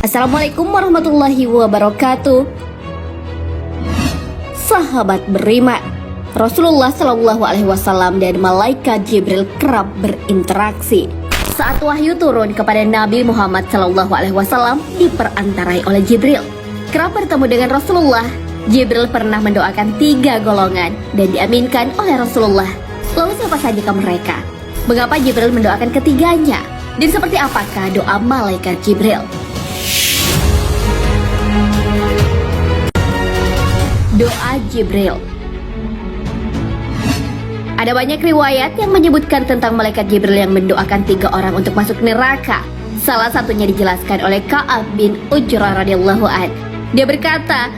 Assalamualaikum warahmatullahi wabarakatuh. Sahabat beriman, Rasulullah Shallallahu Alaihi Wasallam dan malaikat Jibril kerap berinteraksi. Saat wahyu turun kepada Nabi Muhammad Shallallahu Alaihi Wasallam diperantarai oleh Jibril. Kerap bertemu dengan Rasulullah, Jibril pernah mendoakan 3 golongan dan diaminkan oleh Rasulullah. Lalu siapa saja mereka? Mengapa Jibril mendoakan ketiganya? Dan seperti apakah doa malaikat Jibril? Doa Jibril. Ada banyak riwayat yang menyebutkan tentang malaikat Jibril yang mendoakan 3 orang untuk masuk neraka. Salah satunya dijelaskan oleh Ka'ab bin Ujrah radhiyallahu an. Dia berkata,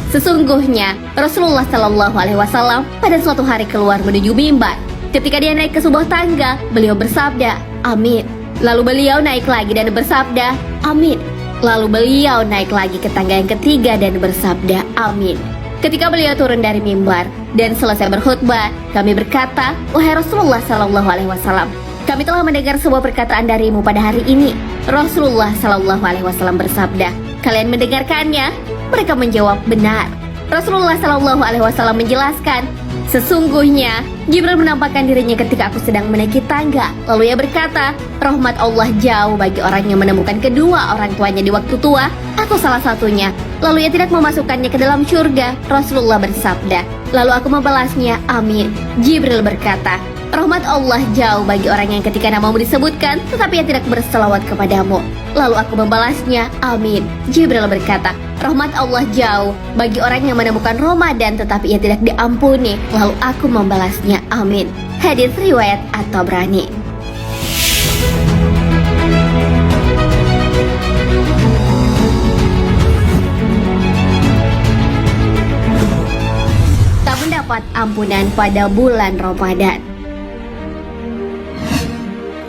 sesungguhnya Rasulullah Shallallahu Alaihi Wasallam pada suatu hari keluar menuju mimbar. Ketika dia naik ke sebuah tangga, beliau bersabda, "Amin." Lalu beliau naik lagi dan bersabda, "Amin." Lalu beliau naik lagi ke tangga yang ketiga dan bersabda, "Amin." Ketika beliau turun dari mimbar dan selesai berkhutbah, kami berkata, "Wahai Rasulullah Shallallahu Alaihi Wasallam, kami telah mendengar sebuah perkataan darimu pada hari ini." Rasulullah Shallallahu Alaihi Wasallam bersabda, "Kalian mendengarkannya?" Mereka menjawab, "Benar." Rasulullah Shallallahu Alaihi Wasallam menjelaskan, sesungguhnya Jibril menampakkan dirinya ketika aku sedang menaiki tangga. Lalu ia berkata, rahmat Allah jauh bagi orang yang menemukan kedua orang tuanya di waktu tua atau salah satunya, lalu ia tidak memasukkannya ke dalam surga. Rasulullah bersabda, lalu aku membalasnya, amin. Jibril berkata, rahmat Allah jauh bagi orang yang ketika namamu disebutkan tetapi ia tidak berselawat kepadamu. Lalu aku membalasnya, amin. Jibril berkata, rahmat Allah jauh bagi orang yang menemukan Ramadan tetapi ia tidak diampuni. Lalu aku membalasnya, amin. Hadits riwayat At-Tabrani. Tak mendapat ampunan pada bulan Ramadan.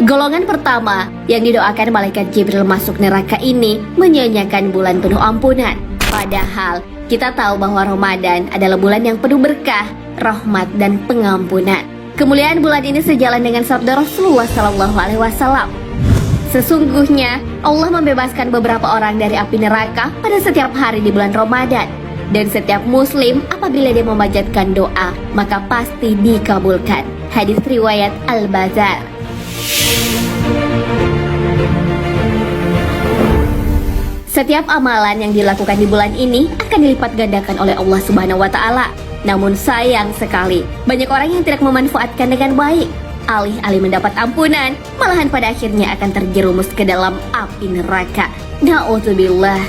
Golongan pertama yang didoakan malaikat Jibril masuk neraka ini menyanyiakan bulan penuh ampunan. Padahal kita tahu bahwa Ramadan adalah bulan yang penuh berkah, rahmat dan pengampunan. Kemuliaan bulan ini sejalan dengan sabda Rasulullah Shallallahu Alaihi Wasallam. Sesungguhnya Allah membebaskan beberapa orang dari api neraka pada setiap hari di bulan Ramadan. Dan setiap muslim apabila dia memanjatkan doa maka pasti dikabulkan. Hadis riwayat Al-Bazar. Setiap amalan yang dilakukan di bulan ini akan dilipat gandakan oleh Allah Subhanahu wa Ta'ala. Namun sayang sekali, banyak orang yang tidak memanfaatkan dengan baik. Alih-alih mendapat ampunan, malahan pada akhirnya akan terjerumus ke dalam api neraka. Na'udzubillah.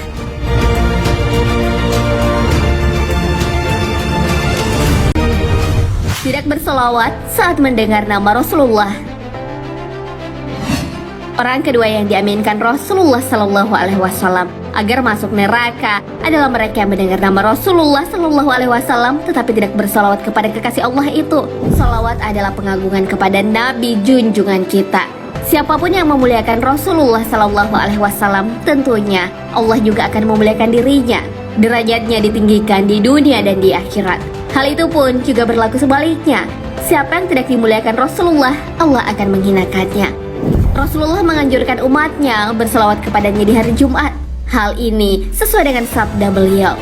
Tidak berselawat saat mendengar nama Rasulullah. Orang kedua yang diaminkan Rasulullah Shallallahu Alaihi Wasallam agar masuk neraka adalah mereka yang mendengar nama Rasulullah Shallallahu Alaihi Wasallam tetapi tidak bersalawat kepada kekasih Allah itu. Salawat adalah pengagungan kepada Nabi junjungan kita. Siapapun yang memuliakan Rasulullah Shallallahu Alaihi Wasallam, tentunya Allah juga akan memuliakan dirinya. Derajatnya ditinggikan di dunia dan di akhirat. Hal itu pun juga berlaku sebaliknya. Siapa yang tidak dimuliakan Rasulullah, Allah akan menghinakannya. Rasulullah menganjurkan umatnya berselawat kepadanya di hari Jumat. Hal ini sesuai dengan sabda beliau.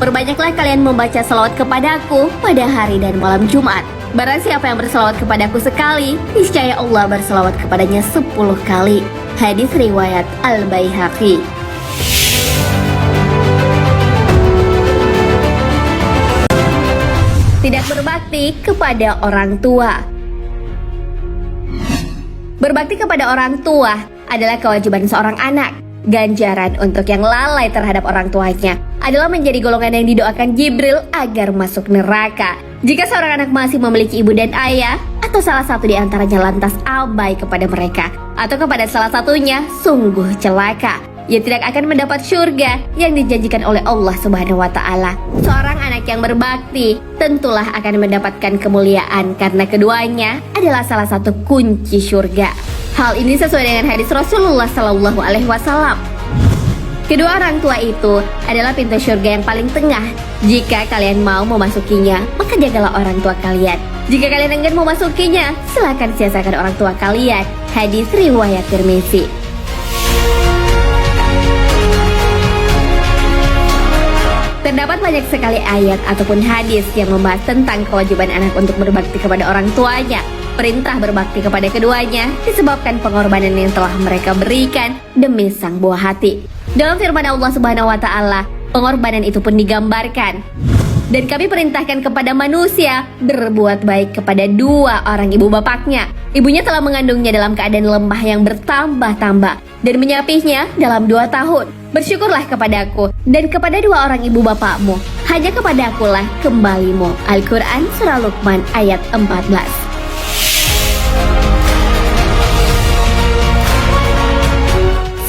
Perbanyaklah kalian membaca selawat kepadaku pada hari dan malam Jumat. Barang siapa yang berselawat kepadaku sekali, niscaya Allah berselawat kepadanya 10 kali. Hadis riwayat Al-Baihaqi. Tidak berbakti kepada orang tua. Berbakti kepada orang tua adalah kewajiban seorang anak. Ganjaran untuk yang lalai terhadap orang tuanya adalah menjadi golongan yang didoakan Jibril agar masuk neraka. Jika seorang anak masih memiliki ibu dan ayah, atau salah satu di antaranya lantas abai kepada mereka, atau kepada salah satunya, sungguh celaka. Ia tidak akan mendapat syurga yang dijanjikan oleh Allah Subhanahu wa Ta'ala. Seorang anak yang berbakti tentulah akan mendapatkan kemuliaan karena keduanya adalah salah satu kunci syurga. Hal ini sesuai dengan hadis Rasulullah Sallallahu Alaihi Wasallam. Kedua orang tua itu adalah pintu syurga yang paling tengah. Jika kalian mau memasukinya, maka jagalah orang tua kalian. Jika kalian enggan memasukinya, silakan siasakan orang tua kalian. Hadis riwayat Tirmizi. banyak sekali ayat ataupun hadis yang membahas tentang kewajiban anak untuk berbakti kepada orang tuanya. Perintah berbakti kepada keduanya disebabkan pengorbanan yang telah mereka berikan demi sang buah hati. Dalam firman Allah Subhanahu wa taala, pengorbanan itu pun digambarkan. Dan kami perintahkan kepada manusia berbuat baik kepada dua orang ibu bapaknya. Ibunya telah mengandungnya dalam keadaan lemah yang bertambah-tambah dan menyapihnya dalam 2 tahun. Bersyukurlah kepadaku dan kepada dua orang ibu bapakmu. Hanya kepadakulah kembalimu. Al-Quran Surah Luqman ayat 14.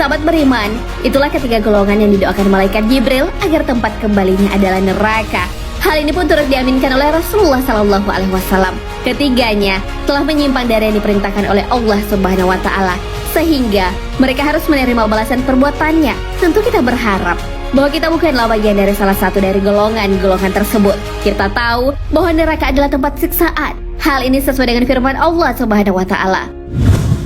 Sahabat beriman, itulah ketiga golongan yang didoakan malaikat Jibril agar tempat kembalinya adalah neraka. Hal ini pun turut diaminkan oleh Rasulullah SAW. Ketiganya telah menyimpang dari yang diperintahkan oleh Allah Subhanahu wa taala, sehingga mereka harus menerima balasan perbuatannya. Tentu kita berharap bahwa kita bukanlah bagian dari salah satu dari golongan-golongan tersebut. Kita tahu bahwa neraka adalah tempat siksaan. Hal ini sesuai dengan firman Allah Subhanahu wa taala.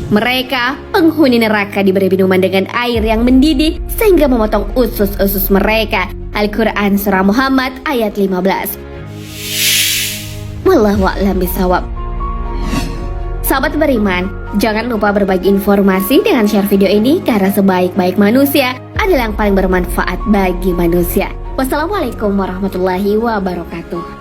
Mereka, penghuni neraka, diberi minuman dengan air yang mendidih sehingga memotong usus-usus mereka. Al-Quran Surah Muhammad ayat 15. Wallahu a'lam bishawab. Sahabat beriman, jangan lupa berbagi informasi dengan share video ini karena sebaik-baik manusia adalah yang paling bermanfaat bagi manusia. Wassalamualaikum warahmatullahi wabarakatuh.